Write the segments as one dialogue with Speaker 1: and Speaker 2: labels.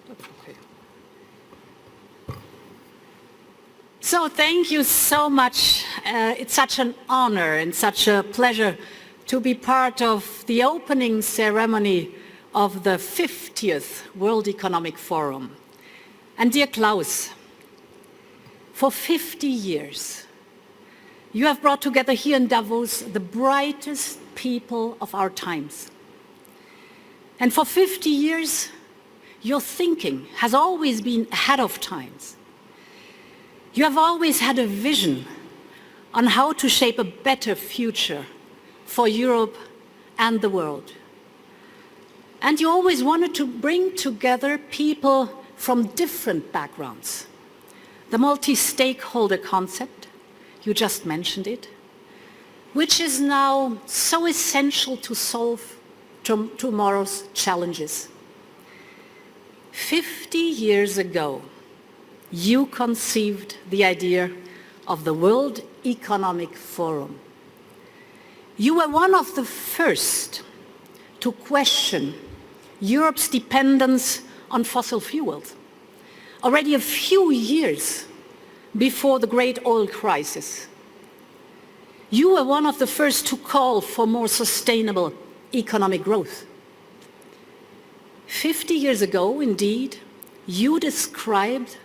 Speaker 1: Okay. So thank you so much. It's such an honor and such a pleasure to be part of the opening ceremony of the 50th World Economic Forum. And dear Klaus, for 50 years, you have brought together here in Davos the brightest people of our times. And for 50 years, your thinking has always been ahead of times. You have always had a vision on how to shape a better future for Europe and the world. And you always wanted to bring together people from different backgrounds. The multi-stakeholder concept, you just mentioned it, which is now so essential to solve tomorrow's challenges. 50 years ago, you conceived the idea of the World Economic Forum. You were one of the first to question Europe's dependence on fossil fuels, already a few years before the great oil crisis. You were one of the first to call for more sustainable economic growth. 50 years ago, indeed, you described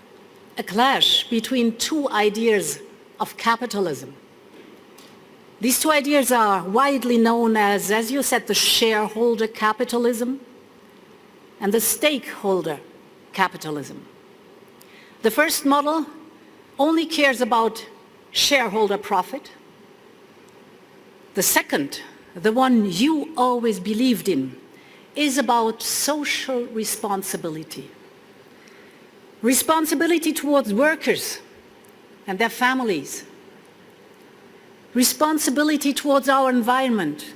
Speaker 1: a clash between two ideas of capitalism. These two ideas are widely known as you said, the shareholder capitalism and the stakeholder capitalism. The first model only cares about shareholder profit. The second, the one you always believed in, is about social responsibility. Responsibility towards workers and their families. Responsibility towards our environment.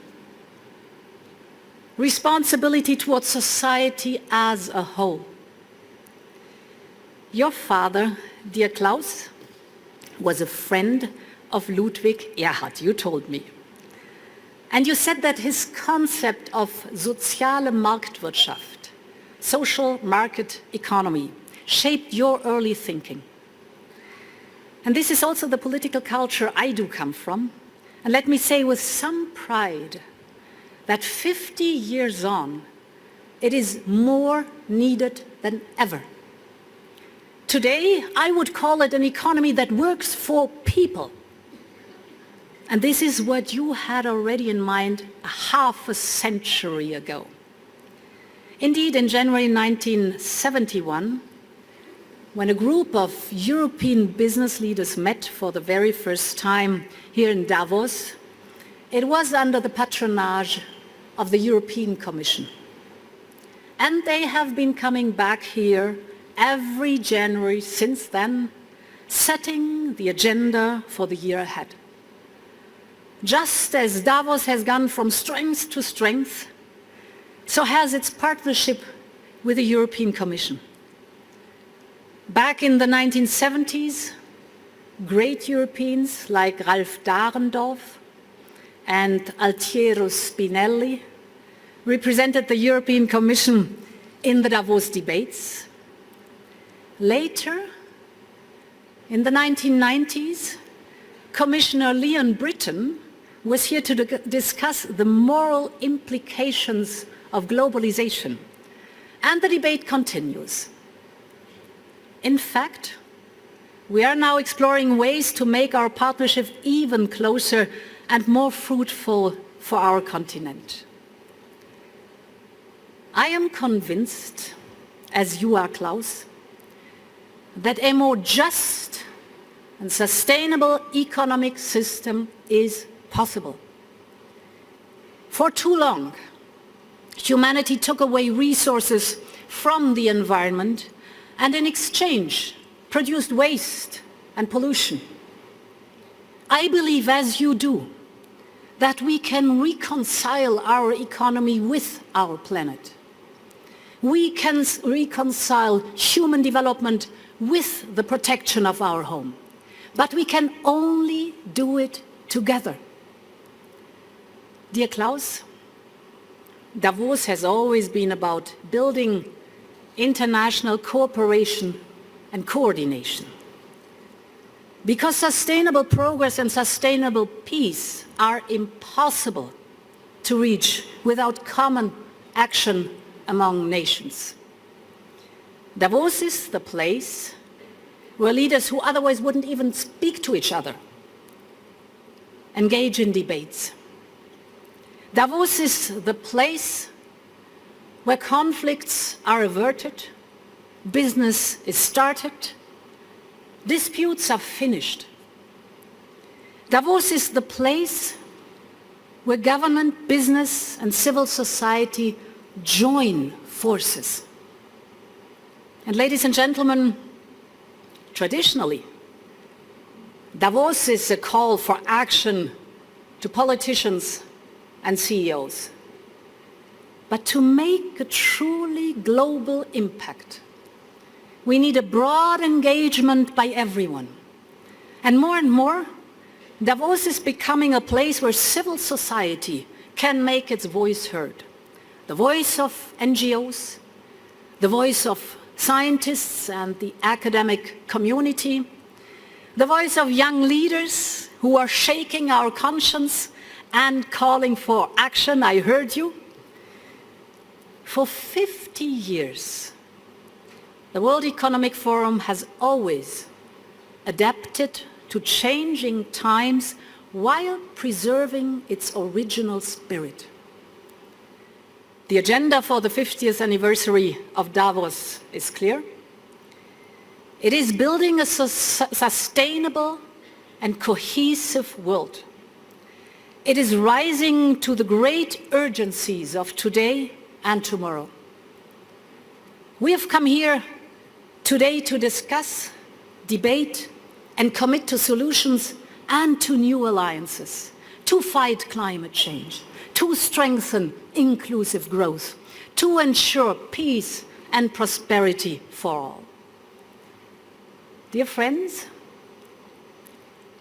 Speaker 1: Responsibility towards society as a whole. Your father, dear Klaus, was a friend of Ludwig Erhard, you told me. And you said that his concept of soziale Marktwirtschaft, social market economy, shaped your early thinking. And this is also the political culture I do come from. And let me say with some pride that 50 years on, it is more needed than ever. Today, I would call it an economy that works for people. And this is what you had already in mind half a century ago. Indeed, in January 1971, when a group of European business leaders met for the very first time here in Davos, it was under the patronage of the European Commission. And they have been coming back here every January since then, setting the agenda for the year ahead. Just as Davos has gone from strength to strength, so has its partnership with the European Commission. Back in the 1970s, great Europeans like Ralph Dahrendorf and Altiero Spinelli represented the European Commission in the Davos debates. Later, in the 1990s, Commissioner Leon Britton was here to discuss the moral implications of globalization, and the debate continues. In fact, we are now exploring ways to make our partnership even closer and more fruitful for our continent. I am convinced, as you are, Klaus, that a more just and sustainable economic system is possible. For too long, humanity took away resources from the environment and in exchange produced waste and pollution. I believe, as you do, that we can reconcile our economy with our planet. We can reconcile human development with the protection of our home. But we can only do it together. Dear Klaus, Davos has always been about building international cooperation and coordination. Because sustainable progress and sustainable peace are impossible to reach without common action among nations. Davos is the place where leaders who otherwise wouldn't even speak to each other engage in debates. Davos is the place where conflicts are averted, business is started, disputes are finished. Davos is the place where government, business, and civil society join forces. And ladies and gentlemen, traditionally, Davos is a call for action to politicians and CEOs. But to make a truly global impact, we need a broad engagement by everyone. And more, Davos is becoming a place where civil society can make its voice heard. The voice of NGOs, the voice of scientists and the academic community, the voice of young leaders who are shaking our conscience and calling for action. I heard you. For 50 years, the World Economic Forum has always adapted to changing times while preserving its original spirit. The agenda for the 50th anniversary of Davos is clear. It is building a sustainable and cohesive world. It is rising to the great urgencies of today and tomorrow. We have come here today to discuss, debate, and commit to solutions and to new alliances, to fight climate change, to strengthen inclusive growth, to ensure peace and prosperity for all. Dear friends,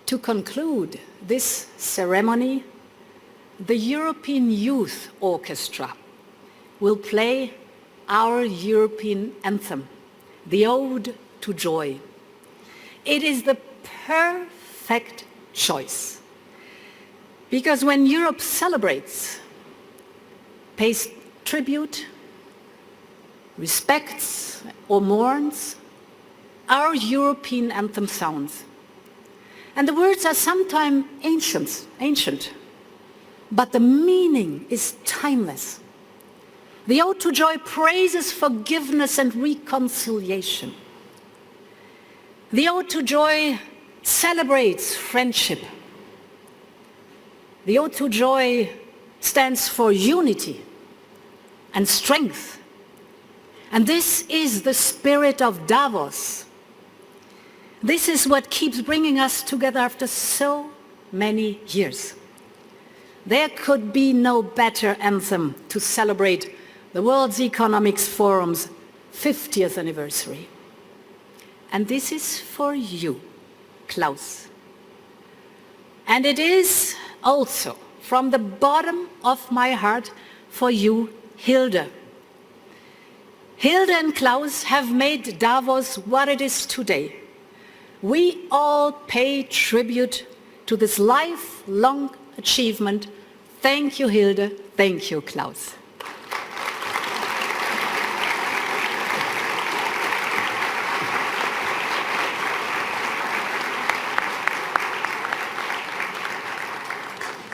Speaker 1: to conclude this ceremony, the European Youth Orchestra will play our European anthem, the Ode to Joy. It is the perfect choice, because when Europe celebrates, pays tribute, respects or mourns, our European anthem sounds. And the words are sometimes ancient, but the meaning is timeless. The Ode to Joy praises forgiveness and reconciliation. The Ode to Joy celebrates friendship. The Ode to Joy stands for unity and strength. And this is the spirit of Davos. This is what keeps bringing us together after so many years. There could be no better anthem to celebrate the World Economic Forum's 50th anniversary. And this is for you, Klaus. And it is also from the bottom of my heart for you, Hilde. Hilde and Klaus have made Davos what it is today. We all pay tribute to this lifelong achievement. Thank you, Hilde. Thank you, Klaus.